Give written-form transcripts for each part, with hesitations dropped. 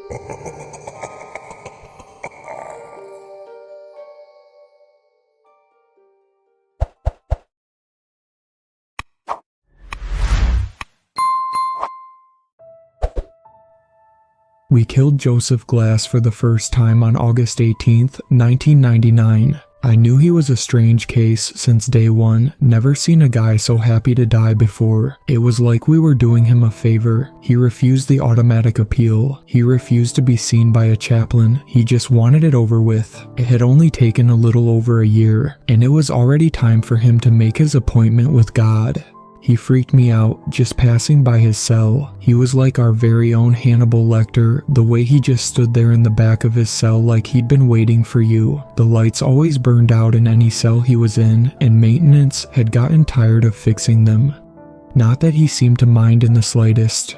We killed Joseph Glass for the first time on August 18th, 1999. I knew he was a strange case since day one, never seen a guy so happy to die before. It was like we were doing him a favor. He refused the automatic appeal. He refused to be seen by a chaplain. He just wanted it over with. It had only taken a little over a year, and it was already time for him to make his appointment with God. He freaked me out just passing by his cell. He was like our very own Hannibal Lecter, the way he just stood there in the back of his cell like he'd been waiting for you. The lights always burned out in any cell he was in, and maintenance had gotten tired of fixing them. Not that he seemed to mind in the slightest.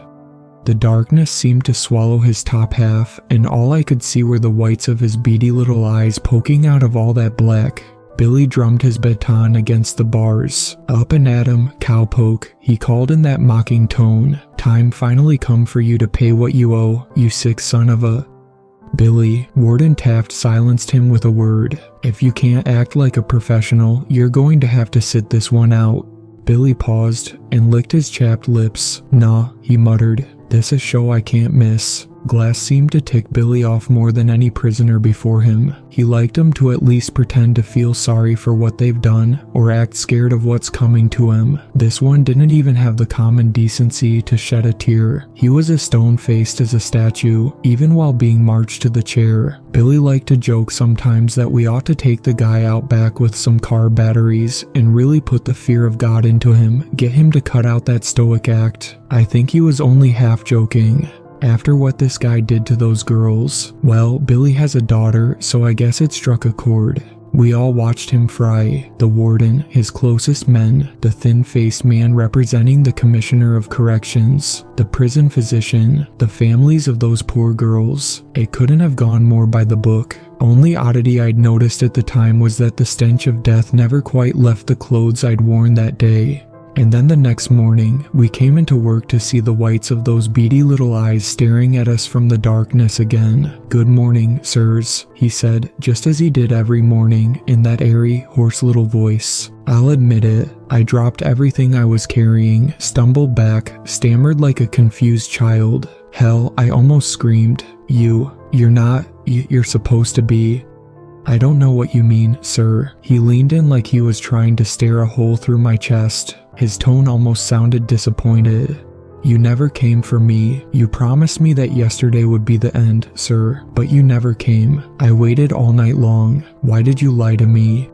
The darkness seemed to swallow his top half, and all I could see were the whites of his beady little eyes poking out of all that black. Billy drummed his baton against the bars. "Up and at 'em, cowpoke," he called in that mocking tone. "Time finally come for you to pay what you owe, you sick son of a..." "Billy," Warden Taft silenced him with a word. "If you can't act like a professional, you're going to have to sit this one out." Billy paused and licked his chapped lips. "Nah," he muttered. "This a show I can't miss." Glass seemed to tick Billy off more than any prisoner before him. He liked them to at least pretend to feel sorry for what they've done, or act scared of what's coming to him. This one didn't even have the common decency to shed a tear. He was as stone-faced as a statue, even while being marched to the chair. Billy liked to joke sometimes that we ought to take the guy out back with some car batteries and really put the fear of God into him, get him to cut out that stoic act. I think he was only half joking. After what this guy did to those girls, well, Billy has a daughter, so I guess it struck a chord. We all watched him fry. The warden, his closest men, the thin-faced man representing the commissioner of corrections, the prison physician, the families of those poor girls. It couldn't have gone more by the book. Only oddity I'd noticed at the time was that the stench of death never quite left the clothes I'd worn that day. And then the next morning, we came into work to see the whites of those beady little eyes staring at us from the darkness again. "Good morning, sirs," he said, just as he did every morning, in that airy, hoarse little voice. I'll admit it, I dropped everything I was carrying, stumbled back, stammered like a confused child. Hell, I almost screamed. You're supposed to be..." "I don't know what you mean, sir." He leaned in like he was trying to stare a hole through my chest. His tone almost sounded disappointed. "You never came for me. You promised me that yesterday would be the end, sir, but you never came. I waited all night long. Why did you lie to me?"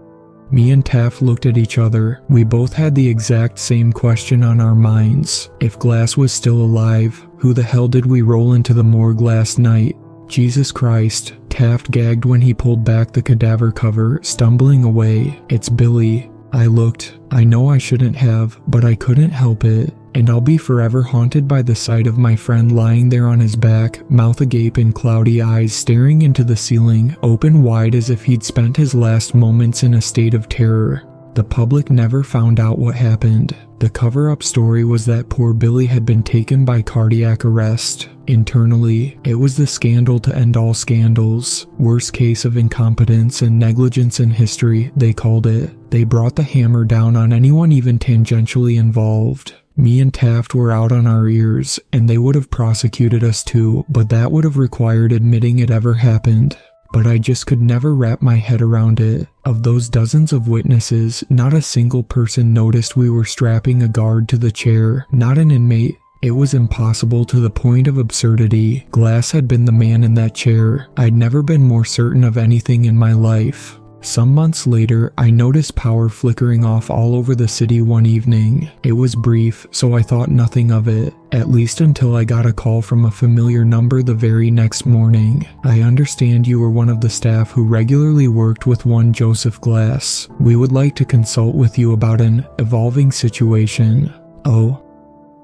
Me and Taft looked at each other. We both had the exact same question on our minds. If Glass was still alive, who the hell did we roll into the morgue last night? Jesus Christ, Taft gagged when he pulled back the cadaver cover, stumbling away. "It's Billy." I looked. I know I shouldn't have, but I couldn't help it. And I'll be forever haunted by the sight of my friend lying there on his back, mouth agape and cloudy eyes staring into the ceiling, open wide as if he'd spent his last moments in a state of terror. The public never found out what happened. The cover-up story was that poor Billy had been taken by cardiac arrest. Internally, it was the scandal to end all scandals. Worst case of incompetence and negligence in history, they called it. They brought the hammer down on anyone even tangentially involved. Me and Taft were out on our ears, and they would have prosecuted us too, but that would have required admitting it ever happened. But I just could never wrap my head around it. Of those dozens of witnesses, not a single person noticed we were strapping a guard to the chair, not an inmate. It was impossible to the point of absurdity. Glass had been the man in that chair. I'd never been more certain of anything in my life. Some months later, I noticed power flickering off all over the city one evening. It was brief, so I thought nothing of it, at least until I got a call from a familiar number the very next morning. "I understand you were one of the staff who regularly worked with one Joseph Glass. We would like to consult with you about an evolving situation." "Oh."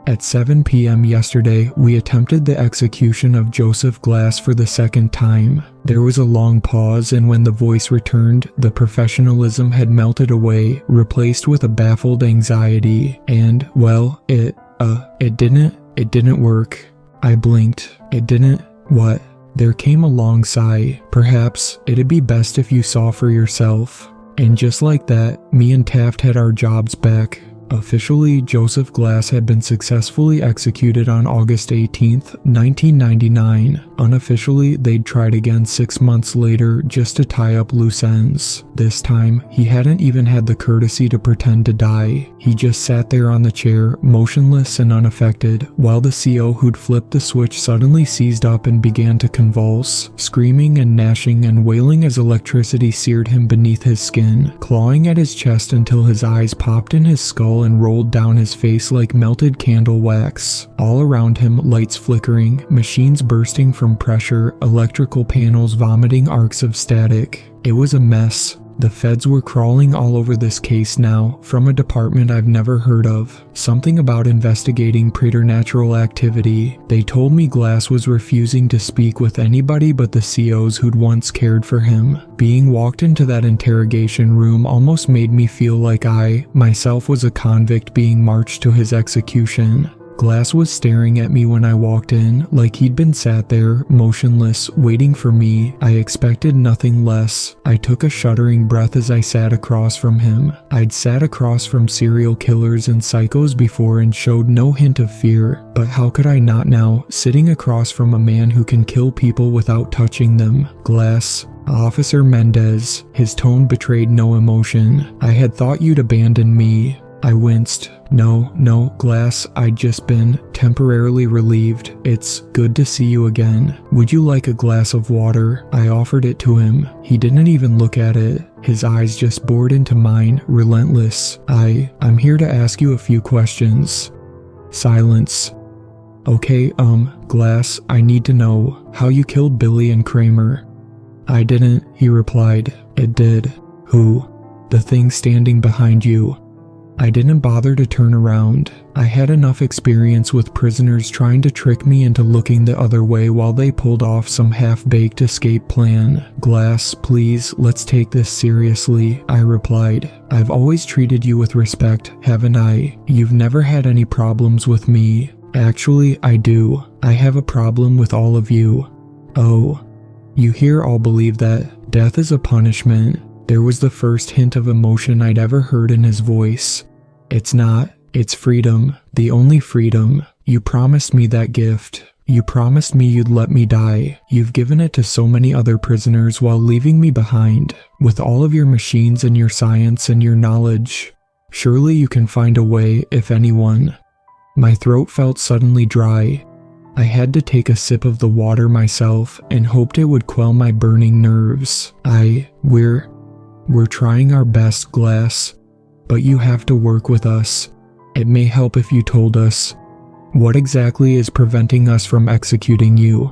At 7 p.m. yesterday, we attempted the execution of Joseph Glass for the second time. There was a long pause, and when the voice returned, the professionalism had melted away, replaced with a baffled anxiety. And, well, it didn't work. I blinked. It didn't, what? There came a long sigh. Perhaps it'd be best if you saw for yourself. And just like that, me and Taft had our jobs back. Officially, Joseph Glass had been successfully executed on August 18th, 1999. Unofficially, they'd tried again 6 months later just to tie up loose ends. This time, he hadn't even had the courtesy to pretend to die. He just sat there on the chair, motionless and unaffected, while the CO who'd flipped the switch suddenly seized up and began to convulse, screaming and gnashing and wailing as electricity seared him beneath his skin, clawing at his chest until his eyes popped in his skull and rolled down his face like melted candle wax. All around him, lights flickering, machines bursting from pressure, electrical panels vomiting arcs of static. It was a mess. The feds were crawling all over this case now, from a department I've never heard of. Something about investigating preternatural activity. They told me Glass was refusing to speak with anybody but the COs who'd once cared for him. Being walked into that interrogation room almost made me feel like I, myself, was a convict being marched to his execution. Glass was staring at me when I walked in, like he'd been sat there, motionless, waiting for me. I expected nothing less. I took a shuddering breath as I sat across from him. I'd sat across from serial killers and psychos before and showed no hint of fear, but how could I not now, sitting across from a man who can kill people without touching them? Glass. Officer Mendez. His tone betrayed no emotion. I had thought you'd abandon me. I winced. No, Glass, I'd just been temporarily relieved. It's good to see you again. Would you like a glass of water? I offered it to him. He didn't even look at it. His eyes just bored into mine, relentless. I'm here to ask you a few questions. Silence. Okay, Glass, I need to know how you killed Billy and Kramer. I didn't, he replied. It did. Who? The thing standing behind you. I didn't bother to turn around. I had enough experience with prisoners trying to trick me into looking the other way while they pulled off some half-baked escape plan. Glass, please, let's take this seriously, I replied. I've always treated you with respect, haven't I? You've never had any problems with me. Actually, I do. I have a problem with all of you. Oh. You here all believe that death is a punishment. There was the first hint of emotion I'd ever heard in his voice. It's not. It's freedom. The only freedom. You promised me that gift. You promised me you'd let me die. You've given it to so many other prisoners while leaving me behind. With all of your machines and your science and your knowledge. Surely you can find a way, if anyone. My throat felt suddenly dry. I had to take a sip of the water myself and hoped it would quell my burning nerves. We're trying our best, Glass. But you have to work with us. It may help if you told us. What exactly is preventing us from executing you?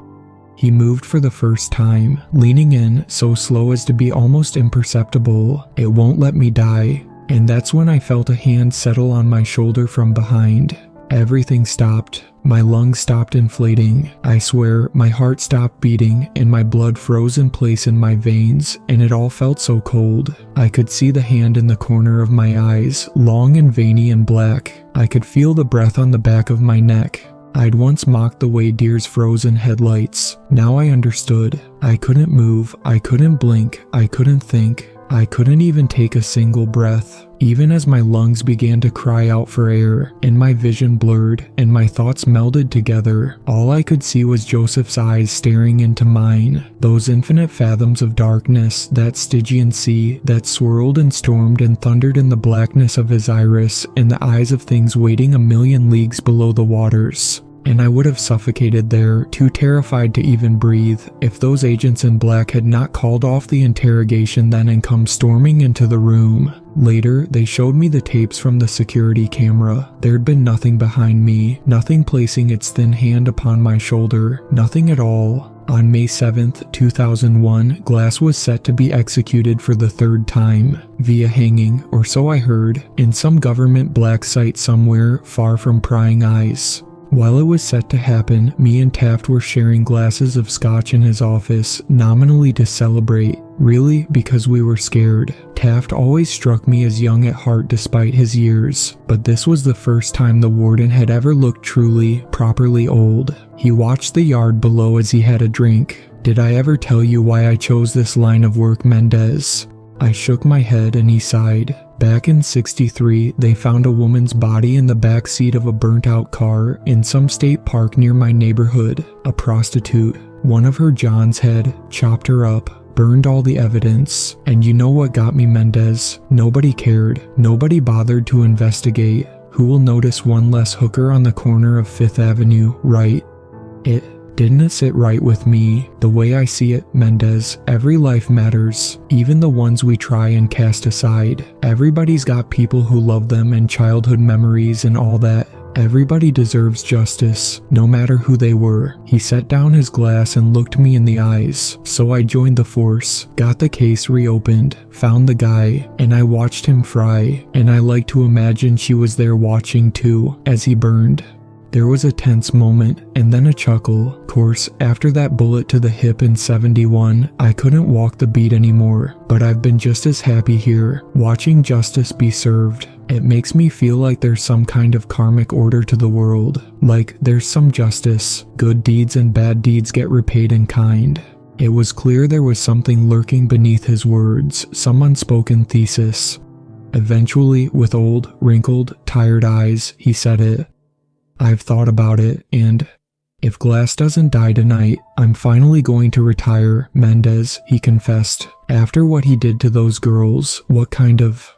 He moved for the first time, leaning in, so slow as to be almost imperceptible. It won't let me die. And that's when I felt a hand settle on my shoulder from behind. Everything stopped. My lungs stopped inflating. I swear, my heart stopped beating and my blood froze in place in my veins, and it all felt so cold. I could see the hand in the corner of my eyes, long and veiny and black. I could feel the breath on the back of my neck. I'd once mocked the way deers froze in headlights. Now I understood. I couldn't move. I couldn't blink. I couldn't think. I couldn't even take a single breath. Even as my lungs began to cry out for air, and my vision blurred, and my thoughts melded together, all I could see was Joseph's eyes staring into mine. Those infinite fathoms of darkness, that Stygian sea, that swirled and stormed and thundered in the blackness of his iris, and the eyes of things waiting a million leagues below the waters. And I would have suffocated there, too terrified to even breathe, if those agents in black had not called off the interrogation then and come storming into the room. Later, they showed me the tapes from the security camera. There'd been nothing behind me, nothing placing its thin hand upon my shoulder, nothing at all. On May 7th, 2001, Glass was set to be executed for the third time, via hanging, or so I heard, in some government black site somewhere far from prying eyes. While it was set to happen, me and Taft were sharing glasses of scotch in his office, nominally to celebrate. Really, because we were scared. Taft always struck me as young at heart despite his years, but this was the first time the warden had ever looked truly, properly old. He watched the yard below as he had a drink. Did I ever tell you why I chose this line of work, Mendez? I shook my head and he sighed. Back in '63, they found a woman's body in the back seat of a burnt-out car in some state park near my neighborhood. A prostitute. One of her Johns had chopped her up, burned all the evidence, and you know what got me, Mendez? Nobody cared. Nobody bothered to investigate. Who will notice one less hooker on the corner of 5th Avenue, right? It didn't sit right with me. The way I see it, Mendez, every life matters, even the ones we try and cast aside. Everybody's got people who love them and childhood memories and all that. Everybody deserves justice, no matter who they were. He set down his glass and looked me in the eyes, so I joined the force, got the case reopened, found the guy, and I watched him fry, and I like to imagine she was there watching too, as he burned. There was a tense moment, and then a chuckle. Course, after that bullet to the hip in '71, I couldn't walk the beat anymore, but I've been just as happy here, watching justice be served. It makes me feel like there's some kind of karmic order to the world, like there's some justice. Good deeds and bad deeds get repaid in kind. It was clear there was something lurking beneath his words, some unspoken thesis. Eventually, with old, wrinkled, tired eyes, he said it. I've thought about it, and if Glass doesn't die tonight, I'm finally going to retire, Mendez, he confessed. After what he did to those girls, what kind of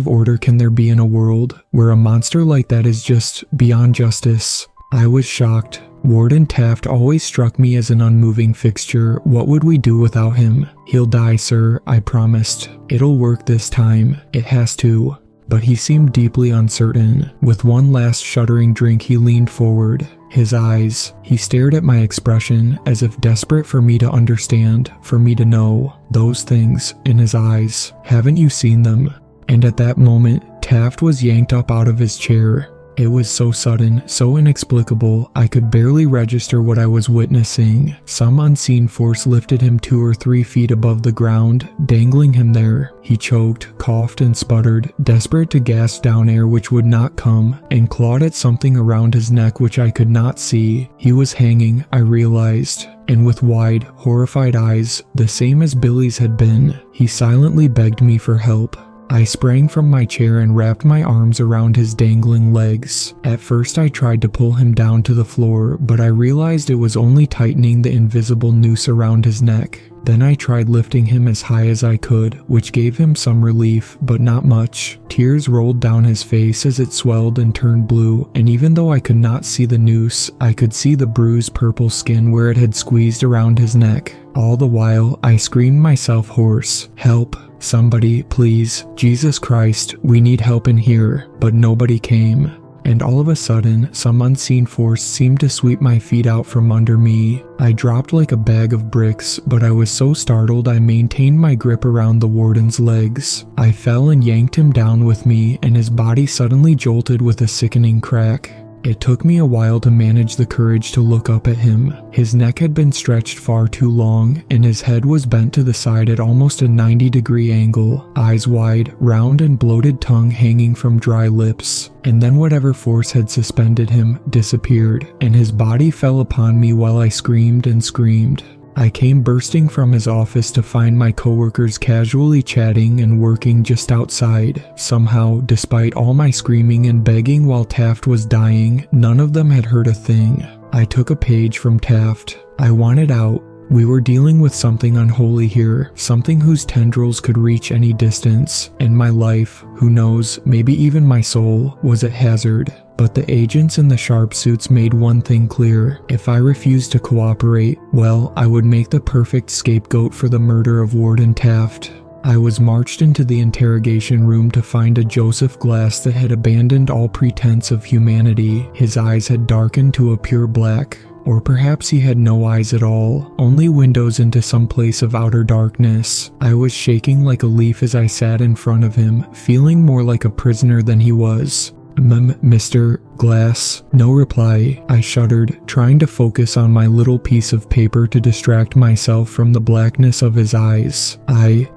order can there be in a world where a monster like that is just beyond justice? I was shocked. Warden Taft always struck me as an unmoving fixture. What would we do without him? He'll die, sir, I promised. It'll work this time. It has to. But he seemed deeply uncertain. With one last shuddering drink, he leaned forward. His eyes, he stared at my expression as if desperate for me to understand, for me to know. Those things in his eyes. Haven't you seen them? And at that moment, Taft was yanked up out of his chair. It was so sudden, so inexplicable, I could barely register what I was witnessing. Some unseen force lifted him 2 or 3 feet above the ground, dangling him there. He choked, coughed, and sputtered, desperate to gasp down air which would not come, and clawed at something around his neck which I could not see. He was hanging, I realized, and with wide, horrified eyes, the same as Billy's had been. He silently begged me for help. I sprang from my chair and wrapped my arms around his dangling legs. At first I tried to pull him down to the floor, but I realized it was only tightening the invisible noose around his neck. Then I tried lifting him as high as I could, which gave him some relief, but not much. Tears rolled down his face as it swelled and turned blue, and even though I could not see the noose, I could see the bruised purple skin where it had squeezed around his neck. All the while, I screamed myself hoarse, "Help! Somebody, please! Jesus Christ, we need help in here!" But nobody came. And all of a sudden, some unseen force seemed to sweep my feet out from under me. I dropped like a bag of bricks, but I was so startled I maintained my grip around the warden's legs. I fell and yanked him down with me, and his body suddenly jolted with a sickening crack. It took me a while to manage the courage to look up at him. His neck had been stretched far too long, and his head was bent to the side at almost a 90-degree angle, eyes wide, round and bloated tongue hanging from dry lips. And then whatever force had suspended him disappeared, and his body fell upon me while I screamed and screamed. I came bursting from his office to find my coworkers casually chatting and working just outside. Somehow, despite all my screaming and begging while Taft was dying, none of them had heard a thing. I took a page from Taft. I wanted out. We were dealing with something unholy here, something whose tendrils could reach any distance, and my life, who knows, maybe even my soul, was at hazard. But the agents in the sharp suits made one thing clear. If I refused to cooperate, well, I would make the perfect scapegoat for the murder of Warden Taft. I was marched into the interrogation room to find a Joseph Glass that had abandoned all pretense of humanity. His eyes had darkened to a pure black. Or perhaps he had no eyes at all, only windows into some place of outer darkness. I was shaking like a leaf as I sat in front of him, feeling more like a prisoner than he was. Mr. Glass? No reply. I shuddered, trying to focus on my little piece of paper to distract myself from the blackness of his eyes. I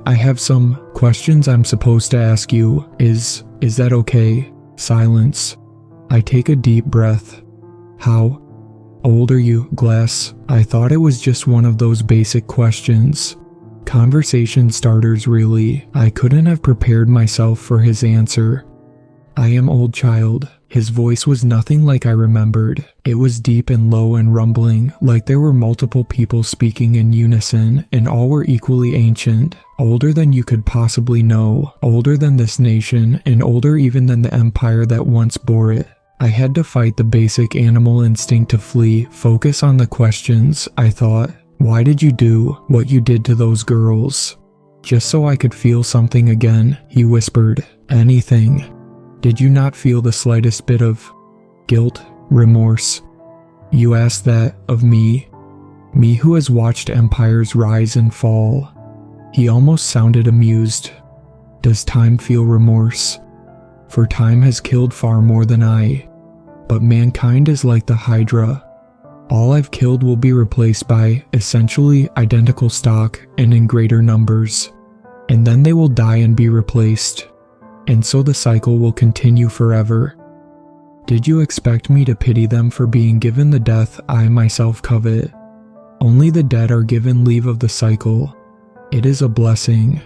have some questions I'm supposed to ask you. Is that okay? Silence. I take a deep breath. How old are you, Glass? I thought it was just one of those basic questions. Conversation starters, really. I couldn't have prepared myself for his answer. I am old, child. His voice was nothing like I remembered. It was deep and low and rumbling, like there were multiple people speaking in unison, and all were equally ancient. Older than you could possibly know, older than this nation, and older even than the empire that once bore it. I had to fight the basic animal instinct to flee, focus on the questions. I thought, why did you do what you did to those girls? Just so I could feel something again, he whispered. Anything. Did you not feel the slightest bit of guilt, remorse? You asked that of me? Me who has watched empires rise and fall. He almost sounded amused. Does time feel remorse? For time has killed far more than I. But mankind is like the Hydra. All I've killed will be replaced by, essentially, identical stock and in greater numbers. And then they will die and be replaced. And so the cycle will continue forever. Did you expect me to pity them for being given the death I myself covet? Only the dead are given leave of the cycle. It is a blessing.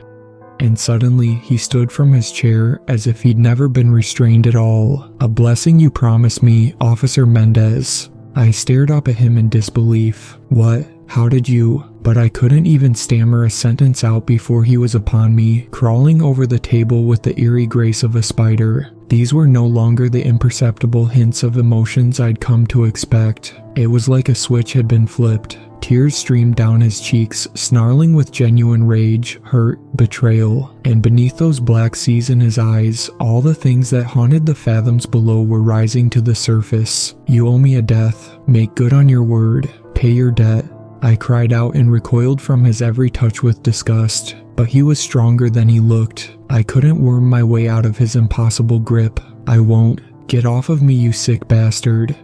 And suddenly he stood from his chair as if he'd never been restrained at all. A blessing you promised me, Officer Mendez. I stared up at him in disbelief. What? How did you? But I couldn't even stammer a sentence out before he was upon me, crawling over the table with the eerie grace of a spider. These were no longer the imperceptible hints of emotions I'd come to expect. It was like a switch had been flipped. Tears streamed down his cheeks, snarling with genuine rage, hurt, betrayal. And beneath those black seas in his eyes, all the things that haunted the fathoms below were rising to the surface. You owe me a death. Make good on your word. Pay your debt. I cried out and recoiled from his every touch with disgust. But he was stronger than he looked. I couldn't worm my way out of his impossible grip. I won't. Get off of me, you sick bastard.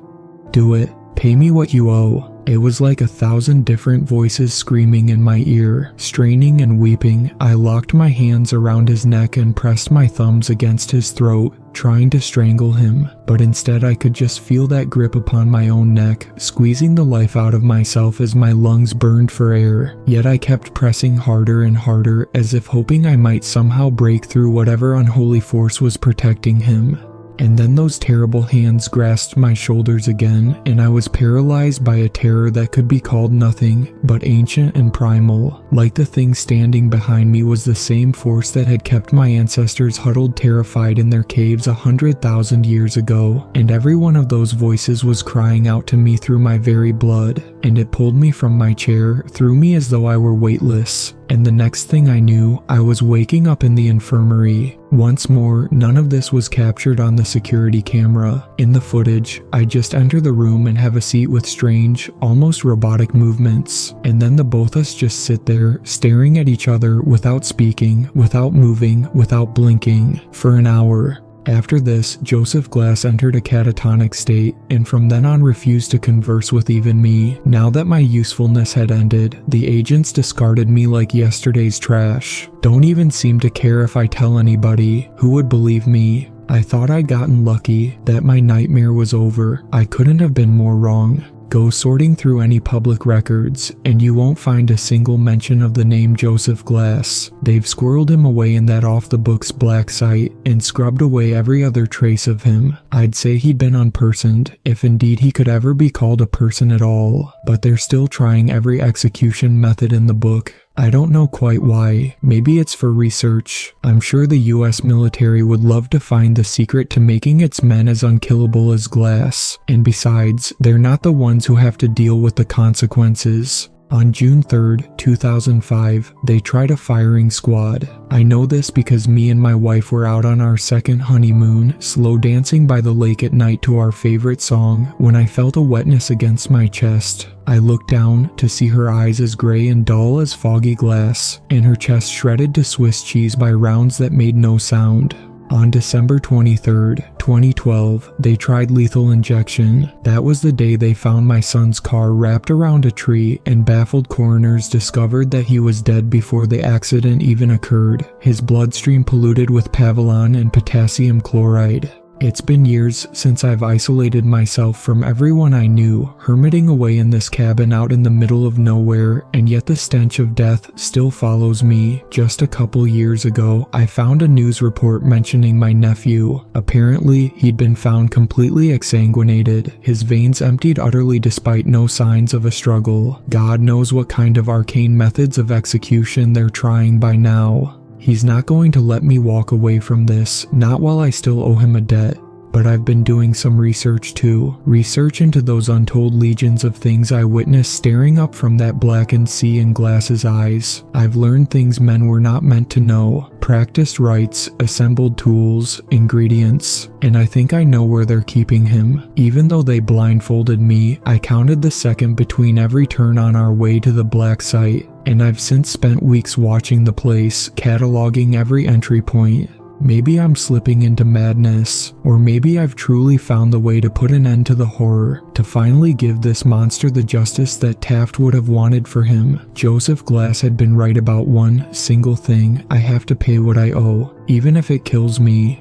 Do it. Pay me what you owe. It was like 1,000 different voices screaming in my ear. Straining and weeping, I locked my hands around his neck and pressed my thumbs against his throat, trying to strangle him. But instead I could just feel that grip upon my own neck, squeezing the life out of myself as my lungs burned for air. Yet I kept pressing harder and harder, as if hoping I might somehow break through whatever unholy force was protecting him. And then those terrible hands grasped my shoulders again, and I was paralyzed by a terror that could be called nothing but ancient and primal. Like the thing standing behind me was the same force that had kept my ancestors huddled terrified in their caves 100,000 years ago, and every one of those voices was crying out to me through my very blood, and it pulled me from my chair, threw me as though I were weightless. And the next thing I knew, I was waking up in the infirmary. Once more, none of this was captured on the security camera. In the footage, I just enter the room and have a seat with strange, almost robotic movements. And then the both us just sit there, staring at each other without speaking, without moving, without blinking, for an hour. After this, Joseph Glass entered a catatonic state, and from then on refused to converse with even me. Now that my usefulness had ended, the agents discarded me like yesterday's trash. Don't even seem to care if I tell anybody. Who would believe me? I thought I'd gotten lucky, that my nightmare was over. I couldn't have been more wrong. Go sorting through any public records, and you won't find a single mention of the name Joseph Glass. They've squirreled him away in that off-the-books black site, and scrubbed away every other trace of him. I'd say he'd been unpersoned, if indeed he could ever be called a person at all. But they're still trying every execution method in the book. I don't know quite why. Maybe it's for research. I'm sure the US military would love to find the secret to making its men as unkillable as Glass. And besides, they're not the ones who have to deal with the consequences. On June 3rd, 2005, they tried a firing squad. I know this because me and my wife were out on our second honeymoon, slow dancing by the lake at night to our favorite song, when I felt a wetness against my chest. I looked down to see her eyes as gray and dull as foggy glass, and her chest shredded to Swiss cheese by rounds that made no sound. On December 23rd, 2012, they tried lethal injection. That was the day they found my son's car wrapped around a tree, and baffled coroners discovered that he was dead before the accident even occurred, his bloodstream polluted with Pavilon and potassium chloride. It's been years since I've isolated myself from everyone I knew, hermiting away in this cabin out in the middle of nowhere, and yet the stench of death still follows me. Just a couple years ago, I found a news report mentioning my nephew. Apparently, he'd been found completely exsanguinated, his veins emptied utterly despite no signs of a struggle. God knows what kind of arcane methods of execution they're trying by now. He's not going to let me walk away from this, not while I still owe him a debt. But I've been doing some research too. Research into those untold legions of things I witnessed staring up from that blackened sea in Glass's eyes. I've learned things men were not meant to know. Practiced rites, assembled tools, ingredients, and I think I know where they're keeping him. Even though they blindfolded me, I counted the second between every turn on our way to the black site, and I've since spent weeks watching the place, cataloging every entry point. Maybe I'm slipping into madness, or maybe I've truly found the way to put an end to the horror, to finally give this monster the justice that Taft would have wanted for him. Joseph Glass had been right about one single thing: I have to pay what I owe, even if it kills me.